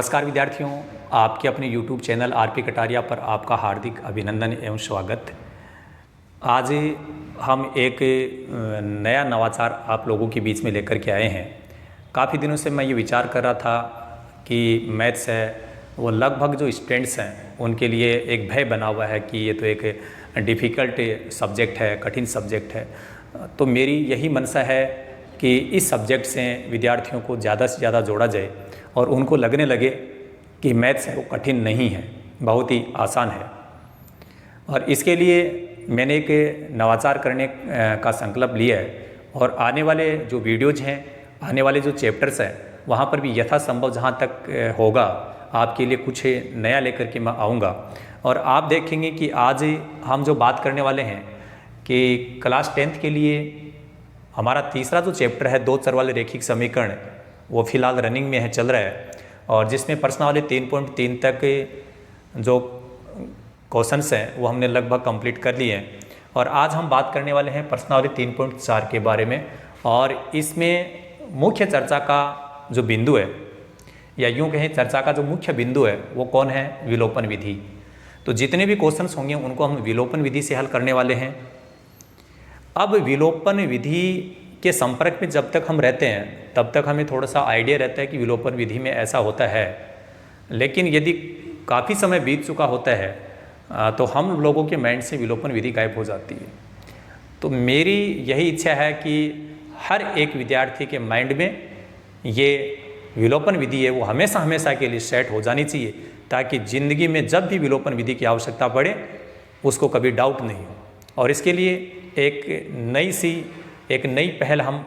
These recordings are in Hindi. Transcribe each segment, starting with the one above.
नमस्कार विद्यार्थियों, आपके अपने YouTube चैनल आरपी कटारिया पर आपका हार्दिक अभिनंदन एवं स्वागत। आज हम एक नया नवाचार आप लोगों के बीच में लेकर के आए हैं। काफ़ी दिनों से मैं ये विचार कर रहा था कि मैथ्स है वो लगभग जो स्टूडेंट्स हैं उनके लिए एक भय बना हुआ है कि ये तो एक डिफ़िकल्ट सब्जेक्ट है, कठिन सब्जेक्ट है। तो मेरी यही मंशा है कि इस सब्जेक्ट से विद्यार्थियों को ज़्यादा से ज़्यादा जोड़ा जाए और उनको लगने लगे कि मैथ्स है वो कठिन नहीं है, बहुत ही आसान है। और इसके लिए मैंने एक नवाचार करने का संकल्प लिया है और आने वाले जो वीडियोज़ हैं, आने वाले जो चैप्टर्स हैं, वहाँ पर भी यथासंभव जहाँ तक होगा आपके लिए कुछ नया लेकर के मैं आऊँगा। और आप देखेंगे कि आज हम जो बात करने वाले हैं कि क्लास 10th के लिए हमारा तीसरा जो चैप्टर है दो चर वाले रैखिक समीकरण, वो फिलहाल रनिंग में है, चल रहा है, और जिसमें प्रश्नावली 3.3 तक जो क्वेश्चंस हैं वो हमने लगभग कंप्लीट कर लिए हैं। और आज हम बात करने वाले हैं प्रश्नावली 3.4 के बारे में। और इसमें मुख्य चर्चा का जो बिंदु है, या यूँ कहें चर्चा का जो मुख्य बिंदु है, वो कौन है? विलोपन विधि। तो जितने भी क्वेश्चंस होंगे उनको हम विलोपन विधि से हल करने वाले हैं। अब विलोपन विधि के संपर्क में जब तक हम रहते हैं तब तक हमें थोड़ा सा आइडिया रहता है कि विलोपन विधि में ऐसा होता है, लेकिन यदि काफ़ी समय बीत चुका होता है तो हम लोगों के माइंड से विलोपन विधि गायब हो जाती है। तो मेरी यही इच्छा है कि हर एक विद्यार्थी के माइंड में ये विलोपन विधि है वो हमेशा हमेशा के लिए सेट हो जानी चाहिए, ताकि ज़िंदगी में जब भी विलोपन विधि की आवश्यकता पड़े उसको कभी डाउट नहीं हो। और इसके लिए एक नई पहल हम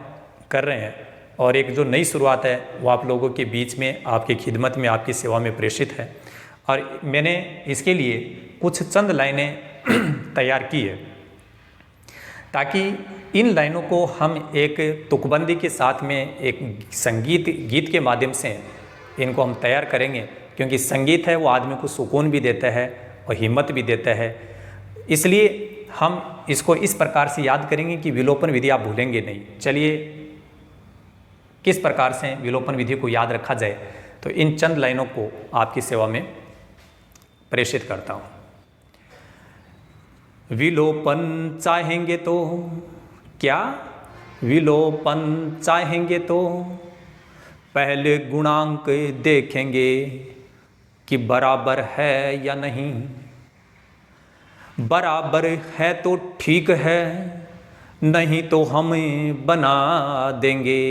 कर रहे हैं और एक जो नई शुरुआत है वो आप लोगों के बीच में, आपकी खिदमत में, आपकी सेवा में प्रेषित है। और मैंने इसके लिए कुछ चंद लाइनें तैयार की है, ताकि इन लाइनों को हम एक तुकबंदी के साथ में एक गीत के माध्यम से इनको हम तैयार करेंगे, क्योंकि संगीत है वो आदमी को सुकून भी देता है और हिम्मत भी देता है। इसलिए हम इसको इस प्रकार से याद करेंगे कि विलोपन विधि आप भूलेंगे नहीं। चलिए किस प्रकार से विलोपन विधि को याद रखा जाए, तो इन चंद लाइनों को आपकी सेवा में प्रेषित करता हूँ। विलोपन चाहेंगे तो क्या? विलोपन चाहेंगे तो पहले गुणांक देखेंगे कि बराबर है या नहीं। बराबर है तो ठीक है, नहीं तो हम बना देंगे।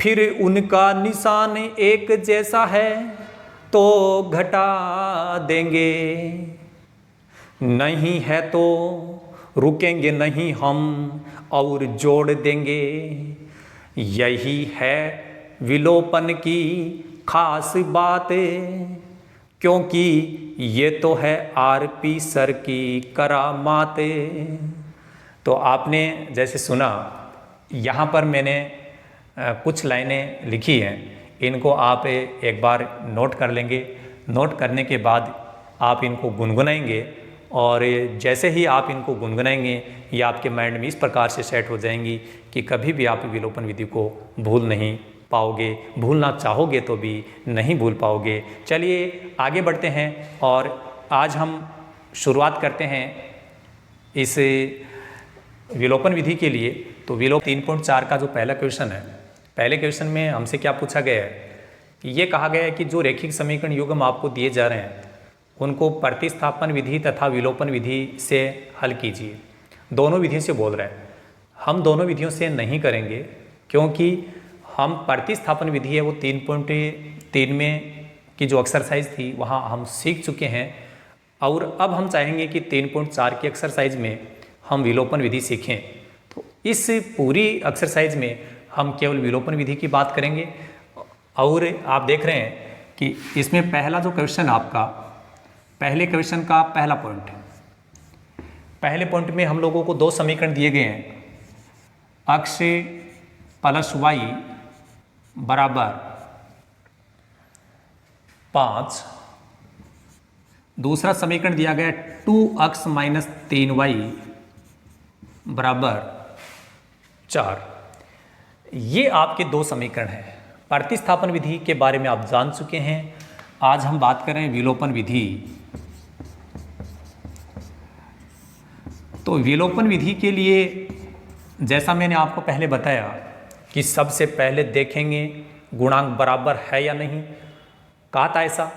फिर उनका निशान एक जैसा है तो घटा देंगे। नहीं है तो रुकेंगे नहीं हम और जोड़ देंगे। यही है विलोपन की खास बात, क्योंकि ये तो है आरपी सर की करामात। तो आपने जैसे सुना, यहाँ पर मैंने कुछ लाइनें लिखी हैं, इनको आप एक बार नोट कर लेंगे। नोट करने के बाद आप इनको गुनगुनाएंगे, और जैसे ही आप इनको गुनगुनाएंगे ये आपके माइंड में इस प्रकार से सेट हो जाएंगी कि कभी भी आप विलोपन विधि को भूल नहीं पाओगे, भूलना चाहोगे तो भी नहीं भूल पाओगे। चलिए आगे बढ़ते हैं और आज हम शुरुआत करते हैं इस विलोपन विधि के लिए। तो विलोपन 3.4 का जो पहला क्वेश्चन है, पहले क्वेश्चन में हमसे क्या पूछा गया है कि ये कहा गया है कि जो रैखिक समीकरण युग्म आपको दिए जा रहे हैं उनको प्रतिस्थापन विधि तथा विलोपन विधि से हल कीजिए। दोनों विधि से बोल रहे हैं। हम दोनों विधियों से नहीं करेंगे, क्योंकि हम प्रतिस्थापन विधि है वो 3.3 में की जो एक्सरसाइज थी वहाँ हम सीख चुके हैं, और अब हम चाहेंगे कि 3.4 की एक्सरसाइज में हम विलोपन विधि सीखें। तो इस पूरी एक्सरसाइज में हम केवल विलोपन विधि की बात करेंगे। और आप देख रहे हैं कि इसमें पहला जो क्वेश्चन आपका, पहले क्वेश्चन का पहला पॉइंट, पहले पॉइंट में हम लोगों को दो समीकरण दिए गए हैं, अक्ष प्लस वाई बराबर 5। दूसरा समीकरण दिया गया 2x माइनस 3y बराबर 4। ये आपके दो समीकरण हैं। प्रतिस्थापन विधि के बारे में आप जान चुके हैं। आज हम बात कर रहे हैं विलोपन विधि। तो विलोपन विधि के लिए जैसा मैंने आपको पहले बताया कि सबसे पहले देखेंगे गुणांक बराबर है या नहीं, कहा था ऐसा।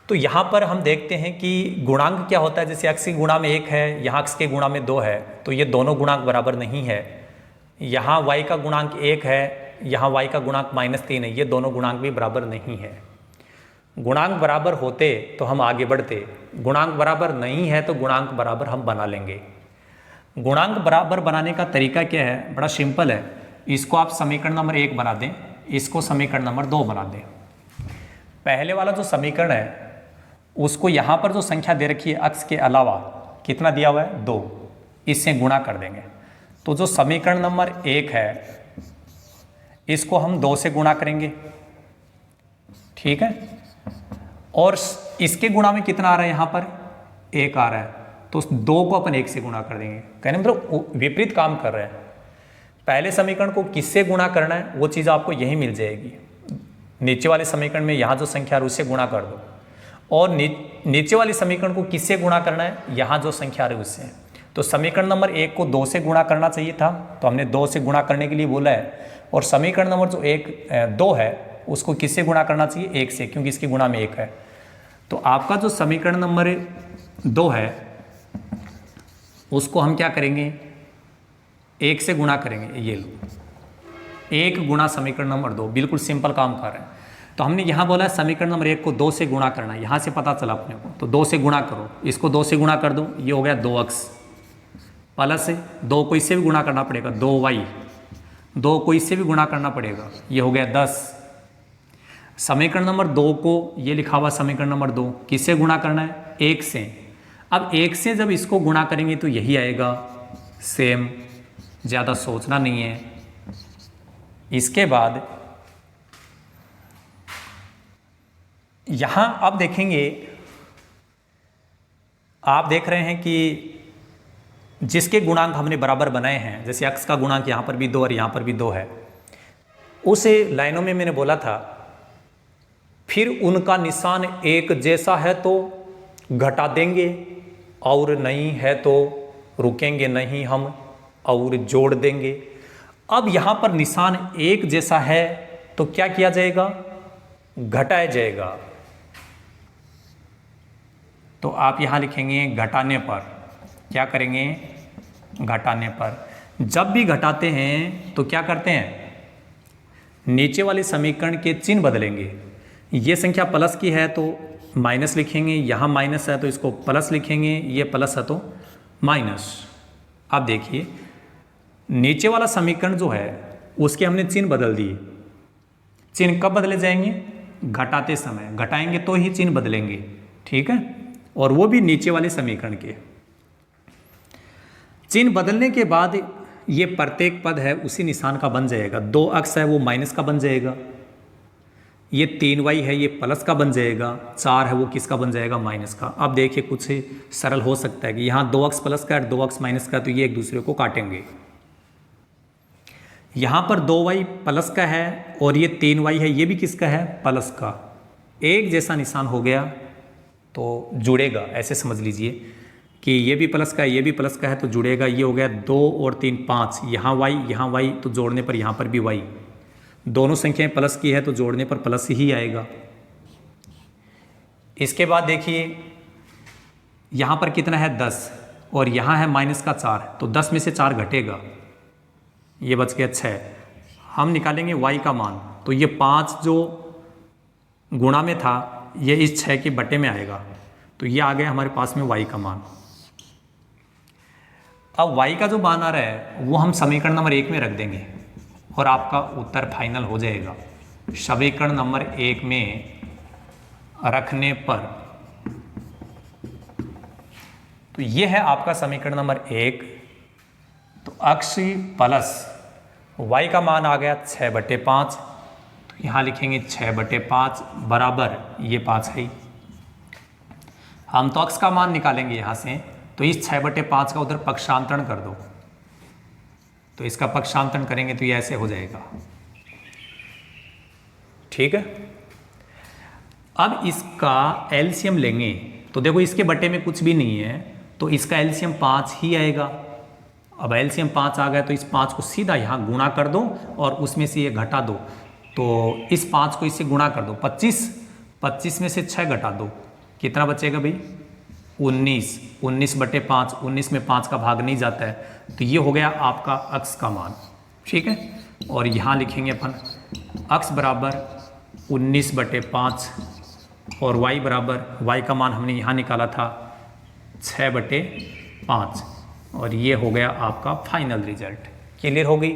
तो यहाँ पर हम देखते हैं कि गुणांक क्या होता है। जैसे x के गुणा में 1 है, यहाँ x के गुणा में 2 है, तो ये दोनों गुणांक बराबर नहीं है। यहाँ y का गुणांक 1 है, यहाँ y का गुणांक -3 है, ये दोनों गुणांक भी बराबर नहीं है। गुणांक बराबर होते तो हम आगे बढ़ते, गुणांक बराबर नहीं है तो गुणांक बराबर हम बना लेंगे। गुणांक बराबर बनाने का तरीका क्या है, बड़ा सिंपल है। इसको आप समीकरण नंबर 1 बना दें, इसको समीकरण नंबर 2 बना दें। पहले वाला जो समीकरण है उसको यहाँ पर जो संख्या दे रखी है x के अलावा कितना दिया हुआ है 2, इससे गुणा कर देंगे। तो जो समीकरण नंबर 1 है इसको हम 2 से गुणा करेंगे, ठीक है। और इसके गुणा में कितना आ रहा है, यहाँ पर 1 आ रहा है, तो उस 2 को अपन 1 से गुणा कर देंगे। कहने मतलब विपरीत काम कर रहे हैं। पहले समीकरण को किससे गुणा करना है वो चीज़ आपको यही मिल जाएगी। नीचे वाले समीकरण में यहाँ जो संख्या है उससे गुणा कर दो, और नीचे वाले समीकरण को किससे गुणा करना है, यहाँ जो संख्या है उससे। तो समीकरण नंबर 1 को 2 से गुणा करना चाहिए था, तो हमने 2 से गुणा करने के लिए बोला है। और समीकरण नंबर जो 2 है उसको किससे गुणा करना चाहिए, 1 से, क्योंकि इसके गुणा में 1 है। तो आपका जो समीकरण नंबर 2 है उसको हम क्या करेंगे, 1 से गुणा करेंगे। ये लो, 1 गुणा समीकरण नंबर 2, बिल्कुल सिंपल काम कर रहे हैं। तो हमने यहाँ बोला है समीकरण नंबर 1 को 2 से गुणा करना है, यहाँ से पता चला अपने को। तो 2 से गुणा करो, इसको 2 से गुणा कर दो, ये हो गया 2x प्लस 2 को इससे भी गुणा करना पड़ेगा 2y, 2 को इससे भी गुणा करना पड़ेगा, ये हो गया 10। समीकरण नंबर 2 को ये लिखा हुआ समीकरण नंबर 2 किससे गुणा करना है, 1 से। अब 1 से जब इसको गुणा करेंगे तो यही आएगा, सेम, ज़्यादा सोचना नहीं है। इसके बाद यहाँ अब देखेंगे, आप देख रहे हैं कि जिसके गुणांक हमने बराबर बनाए हैं, जैसे x का गुणांक यहाँ पर भी 2 और यहाँ पर भी 2 है, उस लाइनों में मैंने बोला था फिर उनका निशान एक जैसा है तो घटा देंगे, और नहीं है तो रुकेंगे नहीं हम और जोड़ देंगे। अब यहाँ पर निशान एक जैसा है तो क्या किया जाएगा, घटाया जाएगा। तो आप यहाँ लिखेंगे घटाने पर, क्या करेंगे, घटाने पर। जब भी घटाते हैं तो क्या करते हैं, नीचे वाले समीकरण के चिन्ह बदलेंगे। ये संख्या प्लस की है तो माइनस लिखेंगे, यहाँ माइनस है तो इसको प्लस लिखेंगे, ये प्लस है तो माइनस। अब देखिए नीचे वाला समीकरण जो है उसके हमने चिन्ह बदल दिए। चिन्ह कब बदले जाएंगे, घटाते समय, घटाएंगे तो ही चिन्ह बदलेंगे, ठीक है। और वो भी नीचे वाले समीकरण के चिन्ह बदलने के बाद ये प्रत्येक पद है उसी निशान का बन जाएगा। 2x है वो माइनस का बन जाएगा, ये 3y है ये प्लस का बन जाएगा, 4 है वो किसका बन जाएगा, माइनस का। अब देखिए कुछ सरल हो सकता है कि यहाँ 2x प्लस का और 2x माइनस का, तो ये एक दूसरे को काटेंगे। यहाँ पर 2y प्लस का है और ये 3y है, ये भी किसका है, प्लस का। एक जैसा निशान हो गया तो जुड़ेगा, ऐसे समझ लीजिए कि ये भी प्लस का है ये भी प्लस का है तो जुड़ेगा। ये हो गया 2 और 3 5, यहाँ y तो जोड़ने पर यहाँ पर भी y। दोनों संख्याएं प्लस की है तो जोड़ने पर प्लस ही आएगा। इसके बाद देखिए यहाँ पर कितना है 10 और यहाँ है माइनस का 4, तो 10 में से 4 घटेगा, ये बच गया 6। हम निकालेंगे y का मान, तो ये 5 जो गुणा में था ये इस 6 के बटे में आएगा, तो ये आ गया हमारे पास में y का मान। अब y का जो मान आ रहा है वो हम समीकरण नंबर 1 में रख देंगे और आपका उत्तर फाइनल हो जाएगा। समीकरण नंबर 1 में रखने पर तो ये है आपका समीकरण नंबर 1। तो x प्लस y का मान आ गया 6/5, तो यहाँ लिखेंगे 6/5 बराबर ये 5 है। हम तो x का मान निकालेंगे यहाँ से, तो इस 6/5 का उधर पक्षांतरण कर दो, तो इसका पक्षांतरण करेंगे तो ये ऐसे हो जाएगा। ठीक है। अब इसका एलसीएम लेंगे तो देखो इसके बटे में कुछ भी नहीं है तो इसका एलसीएम 5 ही आएगा। अब एलसीएम 5 आ गया तो इस 5 को सीधा यहाँ गुणा कर दो और उसमें से ये घटा दो, तो इस 5 को इससे गुणा कर दो, 25 में से 6 घटा दो, कितना बचेगा भाई 19 बटे 5, 19 में 5 का भाग नहीं जाता है, तो ये हो गया आपका अक्स का मान। ठीक है, और यहाँ लिखेंगे अपन अक्स बराबर 19 बटे 5 और वाई बराबर, वाई का मान हमने यहाँ निकाला था 6 बटे 5 और ये हो गया आपका फाइनल रिजल्ट। क्लियर हो गई।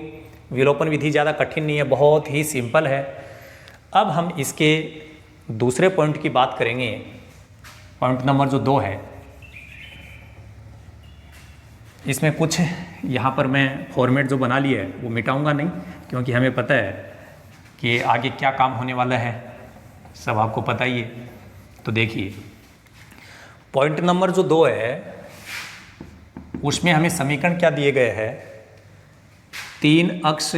विलोपन विधि ज़्यादा कठिन नहीं है, बहुत ही सिंपल है। अब हम इसके दूसरे पॉइंट की बात करेंगे, पॉइंट नंबर जो 2 है। इसमें कुछ यहाँ पर मैं फॉर्मेट जो बना लिया है वो मिटाऊंगा नहीं, क्योंकि हमें पता है कि आगे क्या काम होने वाला है, सब आपको पता ही है। तो देखिए पॉइंट नंबर जो 2 है उसमें हमें समीकरण क्या दिए गए हैं, 3 अक्स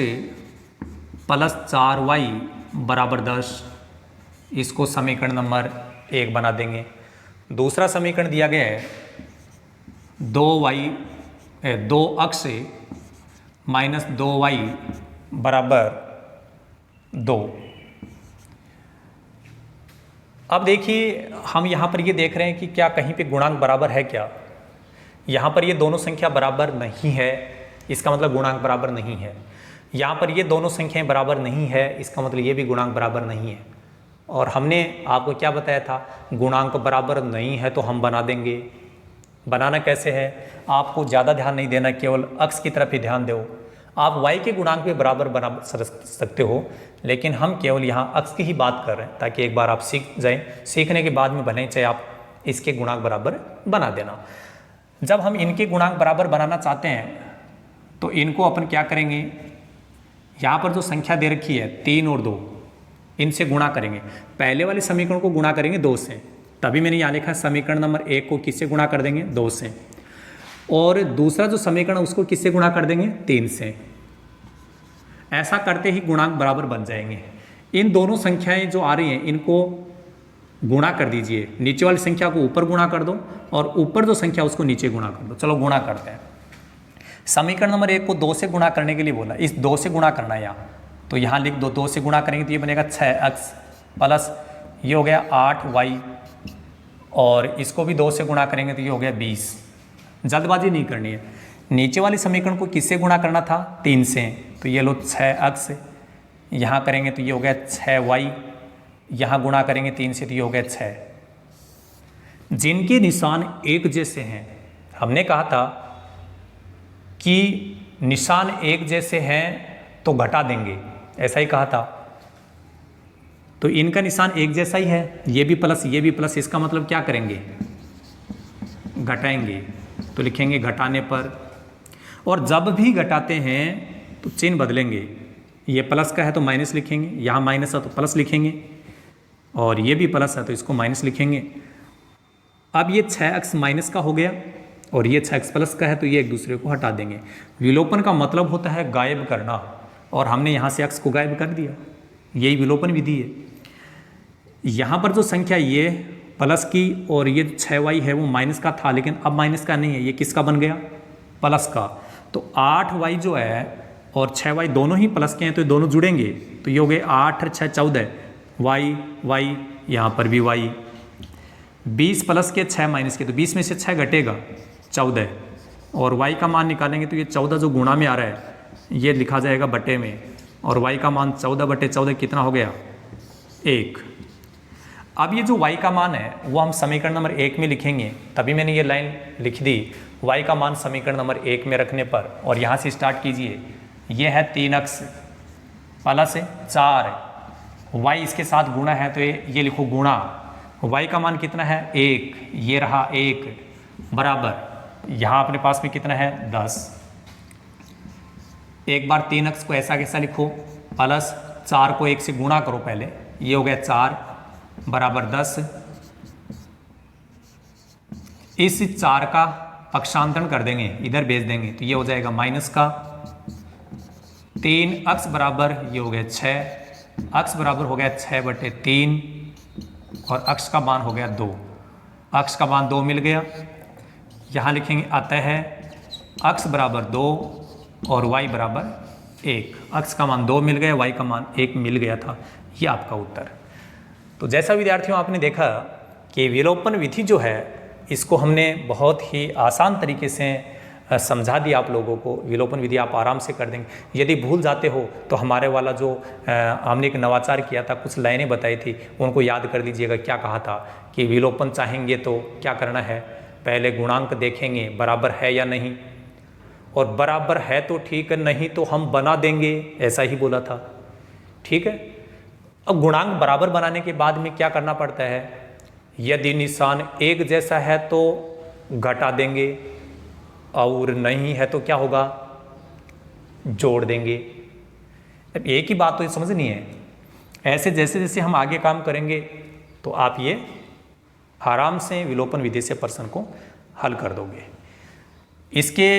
प्लस 4y बराबर 10, इसको समीकरण नंबर 1 बना देंगे। दूसरा समीकरण दिया गया है 2 अक्स माइनस 2y बराबर 2। अब देखिए हम यहाँ पर ये देख रहे हैं कि क्या कहीं पे गुणांक बराबर है क्या। यहाँ पर ये दोनों संख्या बराबर नहीं है, इसका मतलब गुणांक बराबर नहीं है। यहाँ पर ये दोनों संख्याएं बराबर नहीं है, इसका मतलब ये भी गुणांक बराबर नहीं है। और हमने आपको क्या बताया था, गुणांक बराबर नहीं है तो हम बना देंगे। बनाना कैसे है, आपको ज़्यादा ध्यान नहीं देना, केवल अक्स की तरफ ही ध्यान दो। आप y के गुणांक भी बराबर बना सकते हो, लेकिन हम केवल यहाँ अक्स की ही बात कर रहे हैं ताकि एक बार आप सीख जाएं। सीखने के बाद में भले चाहे आप इसके गुणांक बराबर बना देना। जब हम इनके गुणांक बराबर बनाना चाहते हैं तो इनको अपन क्या करेंगे, यहाँ पर जो संख्या दे रखी है 3 और 2, इनसे गुणा करेंगे। पहले वाले समीकरण को गुणा करेंगे 2 से, तभी मैंने यहाँ लिखा समीकरण नंबर 1 को किससे गुणा कर देंगे, 2 से। और दूसरा जो समीकरण उसको किससे गुणा कर देंगे, 3 से। ऐसा करते ही गुणांक बराबर बन जाएंगे। इन दोनों संख्याएं जो आ रही हैं इनको गुणा कर दीजिए, नीचे वाली संख्या को ऊपर गुणा कर दो और ऊपर जो संख्या उसको नीचे गुणा कर दो। चलो गुणा करते हैं। समीकरण नंबर 1 को 2 से गुणा करने के लिए बोला, इस 2 से गुणा करना है यहाँ, तो यहाँ लिख दो। 2 से गुणा करेंगे तो ये बनेगा 6x प्लस ये हो गया 8y, और इसको भी 2 से गुणा करेंगे तो ये हो गया 20। जल्दबाजी नहीं करनी है। नीचे वाले समीकरण को किससे गुणा करना था, 3 से, तो ये लो 6x, यहाँ करेंगे तो ये हो गया 6y, यहाँ गुणा करेंगे 3 से तो ये हो गया 6। जिनके निशान एक जैसे हैं, हमने कहा था कि निशान एक जैसे हैं तो घटा देंगे, ऐसा ही कहा था। तो इनका निशान एक जैसा ही है, ये भी प्लस ये भी प्लस, इसका मतलब क्या करेंगे, घटाएंगे। तो लिखेंगे घटाने पर, और जब भी घटाते हैं तो चिन्ह बदलेंगे। ये प्लस का है तो माइनस लिखेंगे, यहाँ माइनस है तो प्लस लिखेंगे, और ये भी प्लस है तो इसको माइनस लिखेंगे। अब ये 6x माइनस का हो गया और ये 6x प्लस का है तो ये एक दूसरे को हटा देंगे। विलोपन का मतलब होता है गायब करना, और हमने यहाँ से x को गायब कर दिया, यही विलोपन विधि है। यहाँ पर जो संख्या ये प्लस की और ये 6y है वो माइनस का था, लेकिन अब माइनस का नहीं है, ये किसका बन गया, प्लस का। तो 8y जो है और 6y दोनों ही प्लस के हैं तो ये दोनों जुड़ेंगे, तो ये हो गए 8 और 6 14, y यहाँ पर भी y। 20 प्लस के 6 माइनस के, तो 20 में से 6 घटेगा 14, और y का मान निकालेंगे तो ये 14 जो गुणा में आ रहा है ये लिखा जाएगा बटे में, और y का मान 14 बटे 14 कितना हो गया, 1। अब ये जो y का मान है वो हम समीकरण नंबर 1 में लिखेंगे, तभी मैंने ये लाइन लिख दी। y का मान समीकरण नंबर 1 में रखने पर, और यहाँ से स्टार्ट कीजिए, ये है 3x प्लस 4, y इसके साथ गुणा है तो ये लिखो गुणा, y का मान कितना है 1, ये रहा 1 बराबर, यहाँ अपने पास में कितना है 10। एक बार 3x को ऐसा कैसा लिखो, प्लस 4 को 1 से गुणा करो पहले, ये हो गया 4 बराबर 10। इस 4 का पक्षांतरण कर देंगे, इधर भेज देंगे तो ये हो जाएगा माइनस का 3x बराबर ये हो गया 6 अक्स बराबर हो गया 6/3 और अक्स का मान हो गया 2। अक्स का मान 2 मिल गया, यहाँ लिखेंगे अतः अक्स बराबर 2 और y बराबर 1। अक्स का मान 2 मिल गया, y का मान 1 मिल गया था। ये आपका उत्तर। तो जैसा विद्यार्थियों आपने देखा कि विलोपन विधि जो है इसको हमने बहुत ही आसान तरीके से समझा दिया आप लोगों को। विलोपन विधि आप आराम से कर देंगे। यदि भूल जाते हो तो हमारे वाला जो हमने एक नवाचार किया था, कुछ लाइनें बताई थी, उनको याद कर लीजिएगा। क्या कहा था कि विलोपन चाहेंगे तो क्या करना है, पहले गुणांक देखेंगे बराबर है या नहीं, और बराबर है तो ठीक है, नहीं तो हम बना देंगे, ऐसा ही बोला था। ठीक है। अब गुणांक बराबर बनाने के बाद में क्या करना पड़ता है, यदि निशान एक जैसा है तो घटा देंगे, और नहीं है तो क्या होगा, जोड़ देंगे। अब एक ही बात तो समझनी है। ऐसे जैसे जैसे हम आगे काम करेंगे तो आप ये आराम से विलोपन विधि से प्रश्न को हल कर दोगे। इसके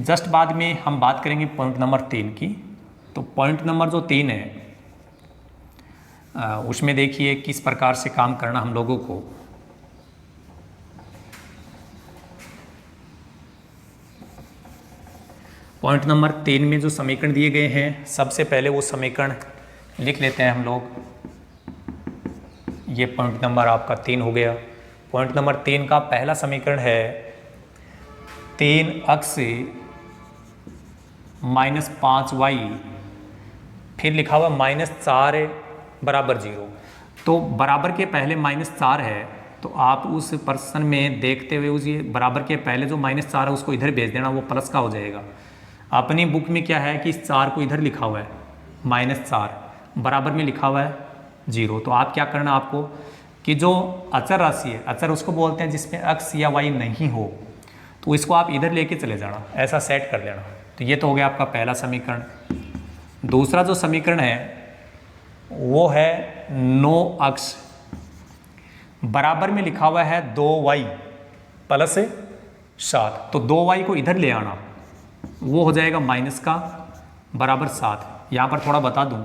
जस्ट बाद में हम बात करेंगे पॉइंट नंबर 3 की। तो पॉइंट नंबर जो 3 है उसमें देखिए किस प्रकार से काम करना हम लोगों को। पॉइंट नंबर 3 में जो समीकरण दिए गए हैं, सबसे पहले वो समीकरण लिख लेते हैं हम लोग। ये पॉइंट नंबर आपका 3 हो गया। पॉइंट नंबर 3 का पहला समीकरण है 3x माइनस 5y, फिर लिखा हुआ -4 बराबर 0। तो बराबर के पहले -4 है, तो आप उस प्रश्न में देखते हुए उस ये बराबर के पहले जो -4 है उसको इधर भेज देना, वो प्लस का हो जाएगा। अपनी बुक में क्या है कि इस 4 को इधर लिखा हुआ है -4, बराबर में लिखा हुआ है 0। तो आप क्या करना, आपको कि जो अचर राशि है, अचर उसको बोलते हैं जिसमें x या y नहीं हो, तो इसको आप इधर लेके चले जाना, ऐसा सेट कर लेना। तो ये तो हो गया आपका पहला समीकरण। दूसरा जो समीकरण है वो है 9x, बराबर में लिखा हुआ है 2y प्लस 7। तो 2y को इधर ले आना, वो हो जाएगा माइनस का बराबर 7। यहाँ पर थोड़ा बता दूं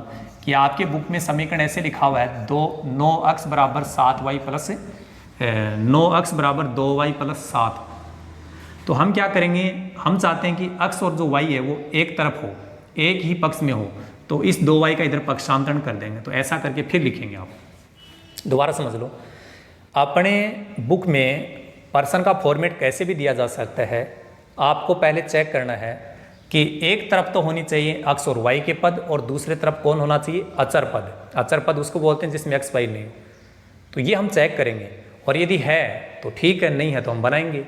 कि आपके बुक में समीकरण ऐसे लिखा हुआ है 9x बराबर 7y प्लस 9x बराबर 2y प्लस 7। तो हम क्या करेंगे, हम चाहते हैं कि x और जो y है वो एक तरफ हो, एक ही पक्ष में हो, तो इस 2y का इधर पक्षांतरण कर देंगे। तो ऐसा करके फिर लिखेंगे। आप दोबारा समझ लो, अपने बुक में प्रश्न का फॉर्मेट कैसे भी दिया जा सकता है। आपको पहले चेक करना है कि एक तरफ तो होनी चाहिए x और y के पद, और दूसरे तरफ कौन होना चाहिए, अचर पद। अचर पद उसको बोलते हैं जिसमें x y नहीं हो। तो ये हम चेक करेंगे, और यदि है तो ठीक है, नहीं है तो हम बनाएंगे।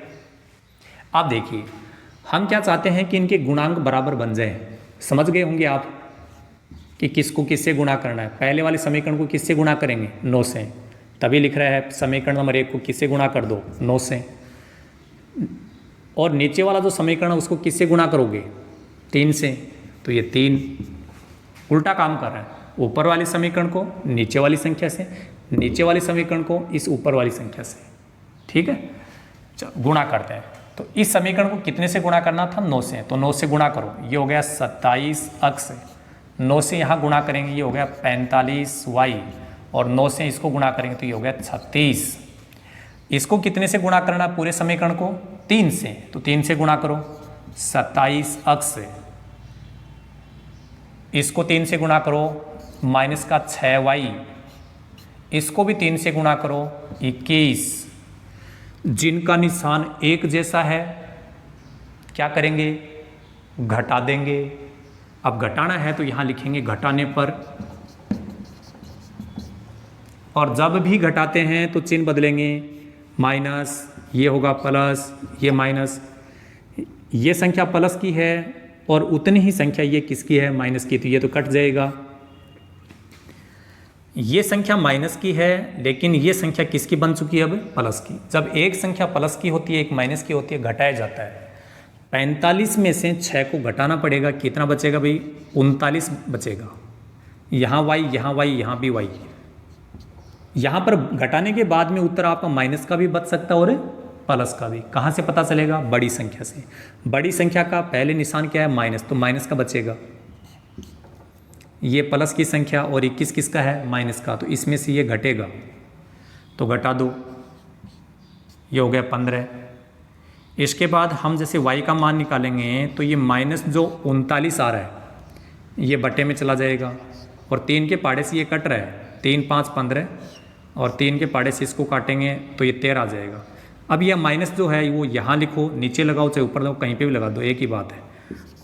आप देखिए, हम क्या चाहते हैं कि इनके गुणांक बराबर बन जाएं। समझ गए होंगे आप कि किसको किससे गुणा करना है। पहले वाले समीकरण को किससे गुणा करेंगे, 9 से। तभी लिख रहा है समीकरण नंबर 1 को किससे गुणा कर दो, 9 से। और नीचे वाला जो समीकरण है उसको किससे गुणा करोगे, 3 से। तो ये 3 उल्टा काम कर रहा है, ऊपर वाले समीकरण को नीचे वाली संख्या से, नीचे वाले समीकरण को इस ऊपर वाली संख्या से। ठीक है, चलो गुणा करते हैं। तो इस समीकरण को कितने से गुणा करना था, 9 से। तो 9 से गुणा करो, ये हो गया 27x। 9 से यहाँ गुणा करेंगे, ये हो गया 45y, और 9 से इसको गुणा करेंगे तो ये हो गया 36। इसको कितने से गुणा करना, पूरे समीकरण को 3 से। तो 3 से गुणा करो 27x से, इसको 3 से गुणा करो माइनस का 6y, इसको भी 3 से गुणा करो 21। जिनका निशान एक जैसा है क्या करेंगे, घटा देंगे। अब घटाना है तो यहाँ लिखेंगे घटाने पर, और जब भी घटाते हैं तो चिन्ह बदलेंगे, माइनस, ये होगा प्लस, ये माइनस। ये संख्या प्लस की है और उतनी ही संख्या ये किसकी है, माइनस की। तो ये तो कट जाएगा। ये संख्या माइनस की है, लेकिन ये संख्या किसकी बन चुकी है, अब प्लस की। जब एक संख्या प्लस की होती है, एक माइनस की होती है, घटाया जाता है। 45 में से 6 को घटाना पड़ेगा, कितना बचेगा भाई, 39 बचेगा। यहाँ y, यहाँ y, यहाँ भी y। यहाँ पर घटाने के बाद में उत्तर आपका माइनस का भी बच सकता है और प्लस का भी। कहाँ से पता चलेगा, बड़ी संख्या से। बड़ी संख्या का पहले निशान क्या है, माइनस, तो माइनस का बचेगा। ये प्लस की संख्या और 21 किसका है, माइनस का, तो इसमें से ये घटेगा तो घटा दो, ये हो गया 15। इसके बाद हम जैसे y का मान निकालेंगे तो ये माइनस जो 39 आ रहा है ये बटे में चला जाएगा और 3 के पाड़े से ये कट रहा है, 3 5 15 और 3 के पाड़े से इसको काटेंगे तो ये 13 आ जाएगा। अब यह माइनस जो है वो यहाँ लिखो, नीचे लगाओ चाहे ऊपर लगाओ, कहीं पे भी लगा दो, एक ही बात है।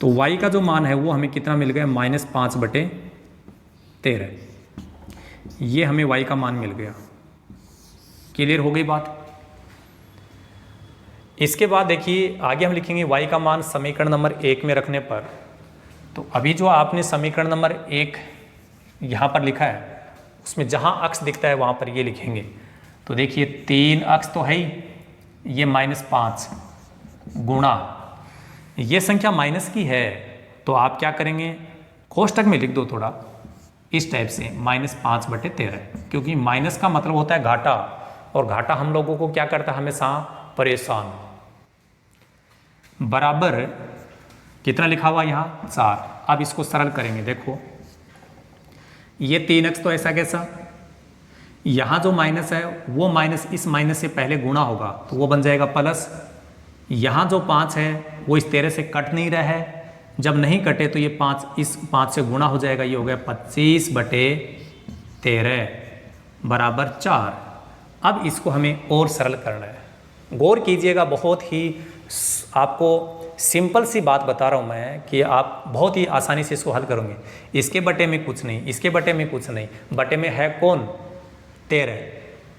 तो y का जो मान है वो हमें कितना मिल गया, -5/13, ये हमें y का मान मिल गया। क्लियर हो गई बात। इसके बाद देखिए आगे हम लिखेंगे y का मान समीकरण नंबर 1 में रखने पर, तो अभी जो आपने समीकरण नंबर 1 यहाँ पर लिखा है उसमें जहाँ अक्स दिखता है वहाँ पर ये लिखेंगे। तो देखिए 3 अक्स तो है ही, ये -5 गुणा, ये संख्या माइनस की है तो आप क्या करेंगे, कोष्टक में लिख दो थोड़ा इस टाइप से, -5/13, क्योंकि माइनस का मतलब होता है घाटा, और घाटा हम लोगों को क्या करता है, हमेशा परेशान। बराबर कितना लिखा हुआ यहाँ 4। अब इसको सरल करेंगे, देखो ये 3x तो ऐसा कैसा, यहाँ जो माइनस है वो माइनस इस माइनस से पहले गुणा होगा तो वो बन जाएगा प्लस, यहाँ जो 5 है वो इस 13 से कट नहीं रहा है, जब नहीं कटे तो ये 5 इस 5 से गुणा हो जाएगा, ये हो गया 25/13 बराबर 4। अब इसको हमें और सरल करना है, गौर कीजिएगा, बहुत ही आपको सिंपल सी बात बता रहा हूँ मैं कि आप बहुत ही आसानी से इसको हल करोगे। इसके बटे में कुछ नहीं, इसके बटे में कुछ नहीं, बटे में है कौन, 13,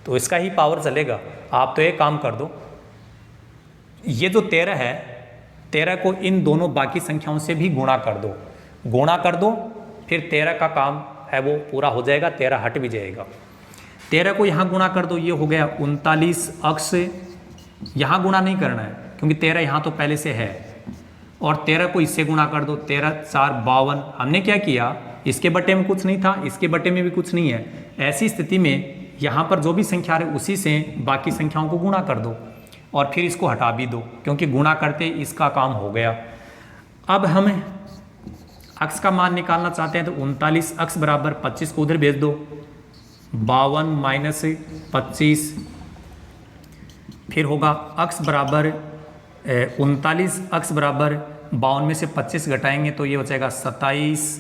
तो इसका ही पावर चलेगा। आप तो एक काम कर दो, ये जो 13 है 13 को इन दोनों बाकी संख्याओं से भी गुणा कर दो, गुणा कर दो, फिर 13 का काम है वो पूरा हो जाएगा, 13 हट भी जाएगा। 13 को यहाँ गुणा कर दो, ये हो गया 39 अक्स, यहाँ गुणा नहीं करना है क्योंकि 13 यहाँ तो पहले से है, और 13 को इससे गुणा कर दो, 13 4 52। हमने क्या किया, इसके बटे में कुछ नहीं था, इसके बटे में भी कुछ नहीं है, ऐसी स्थिति में यहाँ पर जो भी संख्या है उसी से बाकी संख्याओं को गुणा कर दो और फिर इसको हटा भी दो, क्योंकि गुणा करते इसका काम हो गया। अब हम अक्स का मान निकालना चाहते हैं तो 39 अक्स बराबर 25 को उधर भेज दो, 52 - 25, फिर होगा अक्स बराबर 39 अक्स बराबर 52 में से 25 घटाएंगे तो ये बचेगा 27।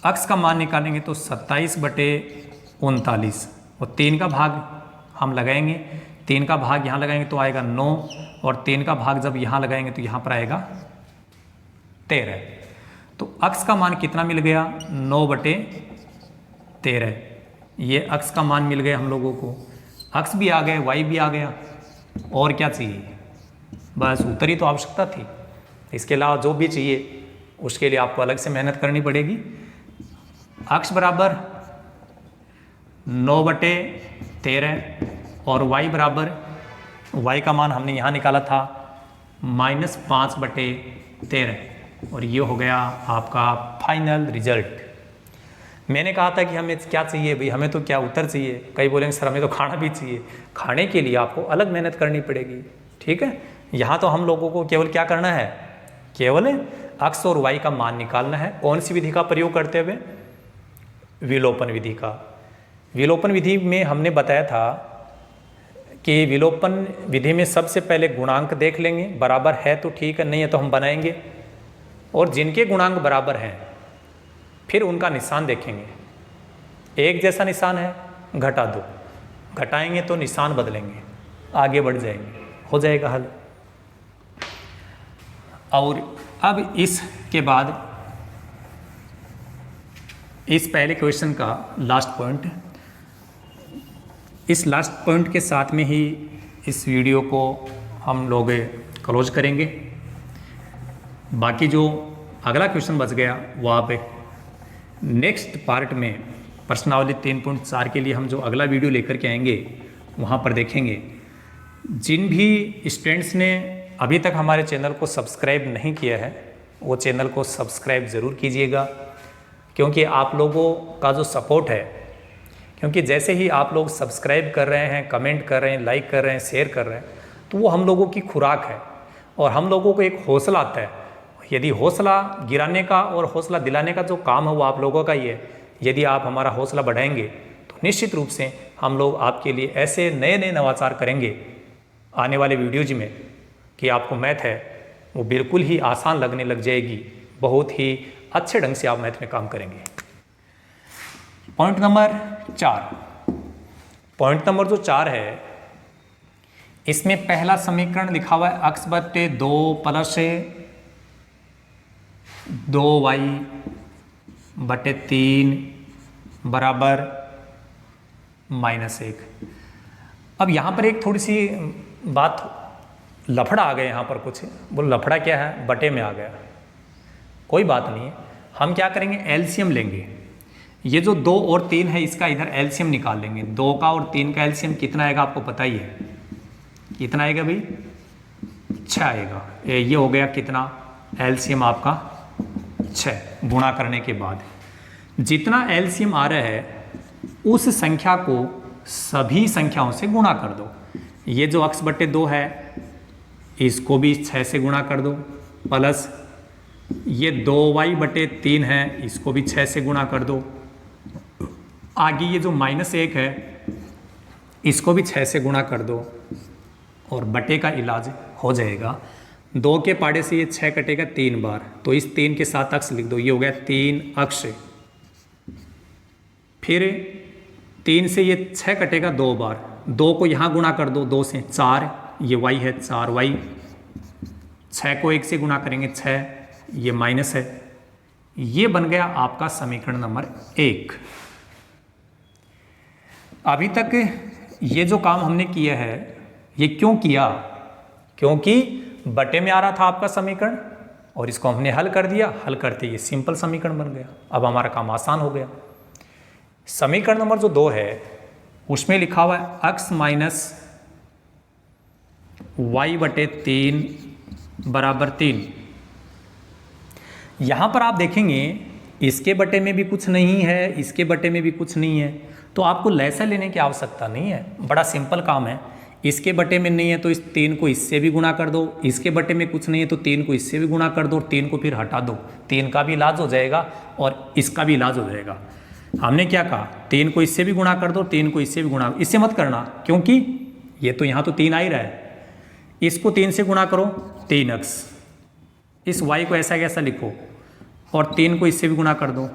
अक्स का मान निकालेंगे तो 27/39, और 3 का भाग हम लगाएंगे, 3 का भाग यहाँ लगाएंगे तो आएगा 9, और 3 का भाग जब यहाँ लगाएंगे तो यहाँ पर आएगा 13। तो अक्स का मान कितना मिल गया, 9/13, ये अक्स का मान मिल गया हम लोगों को। अक्स भी आ गए, वाई भी आ गया, और क्या चाहिए, बस उत्तर ही तो आवश्यकता थी। इसके अलावा जो भी चाहिए उसके लिए आपको अलग से मेहनत करनी पड़ेगी। अक्स बराबर 9/13 और y बराबर, y का मान हमने यहाँ निकाला था -5/13, और ये हो गया आपका फाइनल रिजल्ट। मैंने कहा था कि हमें क्या चाहिए भाई, हमें तो क्या उत्तर चाहिए, कई बोलेंगे सर हमें तो खाना भी चाहिए। खाने के लिए आपको अलग मेहनत करनी पड़ेगी, ठीक है। यहाँ तो हम लोगों को केवल क्या करना है, केवल अक्स और y का मान निकालना है। कौन सी विधि का प्रयोग करते हुए, विलोपन विधि का। विलोपन विधि में हमने बताया था कि विलोपन विधि में सबसे पहले गुणांक देख लेंगे, बराबर है तो ठीक है, नहीं है तो हम बनाएंगे, और जिनके गुणांक बराबर हैं फिर उनका निशान देखेंगे, एक जैसा निशान है घटा दो, घटाएंगे तो निशान बदलेंगे, आगे बढ़ जाएंगे, हो जाएगा हल। और अब इसके बाद इस पहले क्वेश्चन का लास्ट पॉइंट, इस लास्ट पॉइंट के साथ में ही इस वीडियो को हम लोग क्लोज करेंगे। बाकी जो अगला क्वेश्चन बच गया वो आप नेक्स्ट पार्ट में प्रश्नावली 3.4 के लिए हम जो अगला वीडियो लेकर के आएंगे वहाँ पर देखेंगे। जिन भी स्टूडेंट्स ने अभी तक हमारे चैनल को सब्सक्राइब नहीं किया है वो चैनल को सब्सक्राइब ज़रूर कीजिएगा, क्योंकि आप लोगों का जो सपोर्ट है, क्योंकि जैसे ही आप लोग सब्सक्राइब कर रहे हैं, कमेंट कर रहे हैं, लाइक कर रहे हैं, शेयर कर रहे हैं, तो वो हम लोगों की खुराक है और हम लोगों को एक हौसला आता है, यदि हौसला गिराने का और हौसला दिलाने का जो काम है वो आप लोगों का ही है। यदि आप हमारा हौसला बढ़ाएंगे तो निश्चित रूप से हम लोग आपके लिए ऐसे नए नए नवाचार करेंगे आने वाले वीडियोज में कि आपको मैथ है वो बिल्कुल ही आसान लगने लग जाएगी, बहुत ही अच्छे ढंग से आप मैथ में काम करेंगे। पॉइंट नंबर 4, पॉइंट नंबर जो 4 है, इसमें पहला समीकरण लिखा हुआ है x बटे 2 प्लस 2y बटे 3 बराबर -1। अब यहाँ पर एक थोड़ी सी बात लफड़ा आ गया, यहाँ पर कुछ बोलो लफड़ा क्या है, बटे में आ गया। कोई बात नहीं है, हम क्या करेंगे एलसीएम लेंगे। ये जो 2 और 3 है इसका इधर एलसीएम निकाल लेंगे। 2 का और 3 का एलसीएम कितना आएगा आपको पता ही है, कितना आएगा भाई 6 आएगा। ये हो गया कितना एलसीएम आपका 6। गुणा करने के बाद जितना एलसीएम आ रहा है उस संख्या को सभी संख्याओं से गुणा कर दो। ये जो x बटे 2 है इसको भी 6 से गुणा कर दो, प्लस ये 2y बटे 3 है इसको भी 6 से गुणा कर दो। आगे ये जो -1 है इसको भी 6 से गुणा कर दो और बटे का इलाज हो जाएगा। 2 के पाड़े से ये 6 कटेगा 3 बार, तो इस 3 के साथ अक्ष लिख दो, ये हो गया 3 अक्ष। फिर 3 से ये 6 कटेगा 2 बार, 2 को यहाँ गुणा कर दो, 2 से 4, ये y है 4y। 6 को 1 से गुणा करेंगे 6, ये माइनस है। ये बन गया आपका समीकरण नंबर 1। अभी तक ये जो काम हमने किया है ये क्यों किया, क्योंकि बटे में आ रहा था आपका समीकरण और इसको हमने हल कर दिया। हल करते ये सिंपल समीकरण बन गया। अब हमारा काम आसान हो गया। समीकरण नंबर जो 2 है उसमें लिखा हुआ है x माइनस y बटे 3 बराबर 3। यहाँ पर आप देखेंगे इसके बटे में भी कुछ नहीं है, इसके बटे में भी कुछ नहीं है, तो आपको लैसा लेने की आवश्यकता नहीं है। बड़ा सिंपल काम है। इसके बटे में नहीं है तो इस 3 को इससे भी गुणा कर दो, इसके बटे में कुछ नहीं है तो 3 को इससे भी गुणा कर दो, 3 को फिर हटा दो, 3 का भी इलाज हो जाएगा और इसका भी इलाज हो जाएगा। हमने क्या कहा, 3 को इससे भी गुणा कर दो, 3 को इससे भी गुणा, इससे मत करना क्योंकि ये तो यहाँ तो 3 आ ही रहा है। इसको 3 से गुणा करो 3x, इस y को ऐसा कैसा लिखो और 3 को इससे भी गुणा कर दो।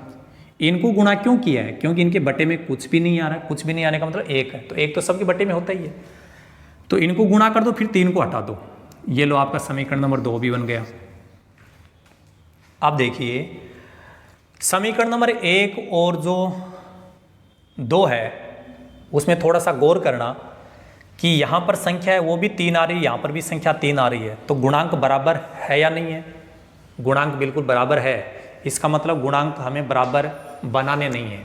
इनको गुणा क्यों किया है, क्योंकि इनके बटे में कुछ भी नहीं आ रहा है। कुछ भी नहीं आने का मतलब 1 है, तो 1 तो सबके बटे में होता ही है। तो इनको गुणा कर दो, फिर 3 को हटा दो। ये लो आपका समीकरण नंबर 2 भी बन गया। अब देखिए समीकरण नंबर 1 और जो 2 है उसमें थोड़ा सा गौर करना कि यहाँ पर संख्या है वो भी 3 आ रही है, यहाँ पर भी संख्या 3 आ रही है, तो गुणांक बराबर है या नहीं है। गुणांक बिल्कुल बराबर है। इसका मतलब गुणांक हमें बराबर बनाने नहीं है।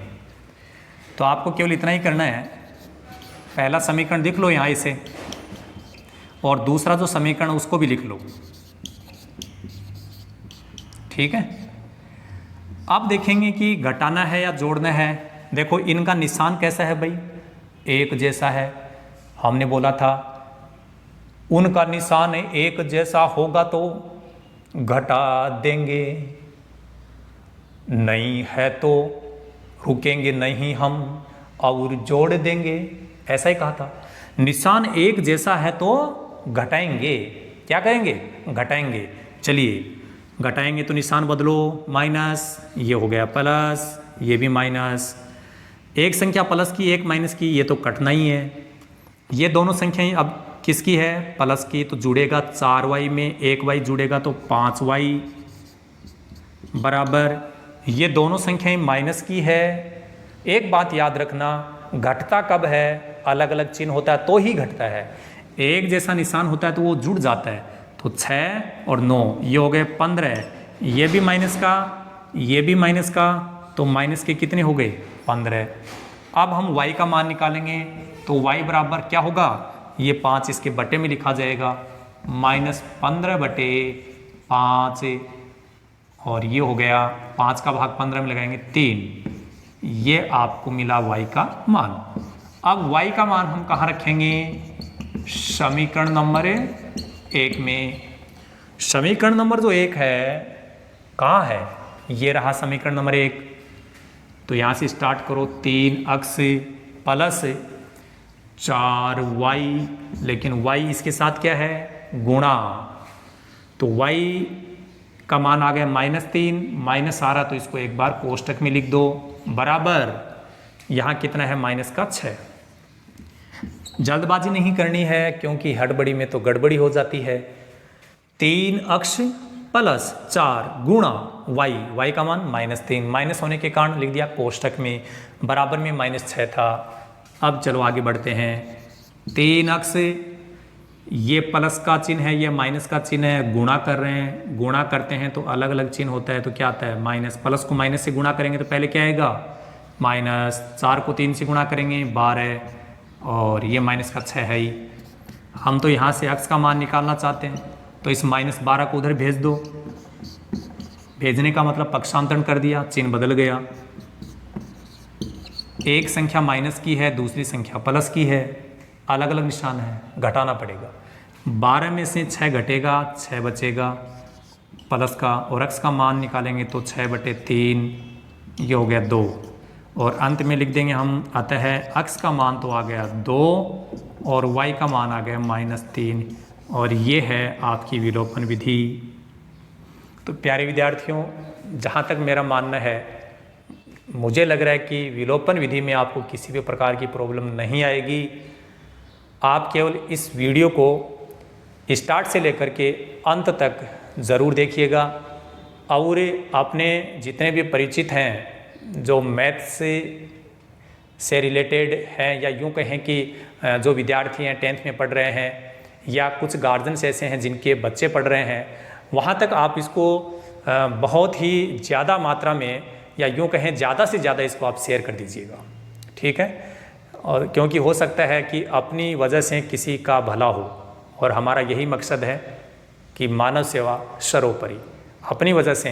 तो आपको केवल इतना ही करना है, पहला समीकरण लिख लो यहाँ इसे और दूसरा जो समीकरण उसको भी लिख लो, ठीक है। अब देखेंगे कि घटाना है या जोड़ना है। देखो इनका निशान कैसा है भाई, एक जैसा है। हमने बोला था उनका निशान एक जैसा होगा तो घटा देंगे, नहीं है तो रुकेंगे नहीं हम और जोड़ देंगे, ऐसा ही कहा था। निशान एक जैसा है तो घटाएंगे, क्या करेंगे घटाएंगे। चलिए घटाएंगे तो निशान बदलो, माइनस, ये हो गया प्लस, ये भी माइनस। एक संख्या प्लस की एक माइनस की, ये तो कटना ही है। ये दोनों संख्याएं अब किसकी है, प्लस की, तो जुड़ेगा 4y में 1y जुड़ेगा तो 5y बराबर। ये दोनों संख्याएं माइनस की है। एक बात याद रखना, घटता कब है, अलग अलग चिन्ह होता है तो ही घटता है। एक जैसा निशान होता है तो वो जुड़ जाता है। तो 6 और 9 ये हो गए 15, ये भी माइनस का, ये भी माइनस का, तो माइनस के कितने हो गए 15। अब हम y का मान निकालेंगे तो y बराबर क्या होगा, ये 5 इसके बटे में लिखा जाएगा, -15 बटे 5 और ये हो गया 5 का भाग 15 में लगाएंगे 3। ये आपको मिला y का मान। अब y का मान हम कहाँ रखेंगे, समीकरण नंबर 1 में। समीकरण नंबर जो 1 है कहाँ है? ये रहा समीकरण नंबर 1। तो यहाँ से स्टार्ट करो, 3x प्लस 4y, लेकिन y इसके साथ क्या है? गुणा। तो y का मान आ गया -3, माइनस आ रहा तो इसको एक बार कोष्टक में लिख दो, बराबर यहाँ कितना है? -6। जल्दबाजी नहीं करनी है क्योंकि हड़बड़ी में तो गड़बड़ी हो जाती है। 3x प्लस 4 गुणा y का मान -3, माइनस होने के कारण लिख दिया कोष्टक में, बराबर में -6 था। अब चलो आगे बढ़ते हैं। 3x, ये प्लस का चिन्ह है, ये माइनस का चिन्ह है, गुणा कर रहे हैं, गुणा करते हैं तो अलग अलग चिन्ह होता है, तो क्या आता है? माइनस। प्लस को माइनस से गुणा करेंगे तो पहले क्या आएगा? माइनस। 4 को 3 से गुणा करेंगे 12, और ये -6 है ही। हम तो यहाँ से x का मान निकालना चाहते हैं, तो इस -12 को उधर भेज दो। भेजने का मतलब पक्षांतरण कर दिया, चिन्ह बदल गया। एक संख्या माइनस की है, दूसरी संख्या प्लस की है, अलग अलग निशान है, घटाना पड़ेगा। 12 में से 6 घटेगा, 6 बचेगा प्लस का, और x का मान निकालेंगे तो 6/3, ये हो गया 2, और अंत में लिख देंगे हम, अतः x का मान तो आ गया 2 और y का मान आ गया -3, और ये है आपकी विलोपन विधि। तो प्यारे विद्यार्थियों, जहाँ तक मेरा मानना है, मुझे लग रहा है कि विलोपन विधि में आपको किसी भी प्रकार की प्रॉब्लम नहीं आएगी। आप केवल इस वीडियो को स्टार्ट से लेकर के अंत तक ज़रूर देखिएगा, और अपने जितने भी परिचित हैं जो मैथ्स से रिलेटेड हैं, या यूँ कहें कि जो विद्यार्थी हैं 10th में पढ़ रहे हैं, या कुछ गार्जियंस ऐसे हैं जिनके बच्चे पढ़ रहे हैं, वहाँ तक आप इसको बहुत ही ज़्यादा मात्रा में, या यूँ कहें ज़्यादा से ज़्यादा इसको आप शेयर कर दीजिएगा, ठीक है? और क्योंकि हो सकता है कि अपनी वजह से किसी का भला हो, और हमारा यही मकसद है कि मानव सेवा सर्वोपरि, अपनी वजह से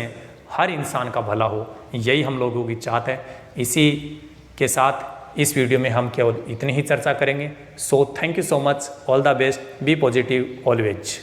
हर इंसान का भला हो, यही हम लोगों की चाहत है। इसी के साथ इस वीडियो में हम केवल इतनी ही चर्चा करेंगे। So thank you so much, all the best, be positive always.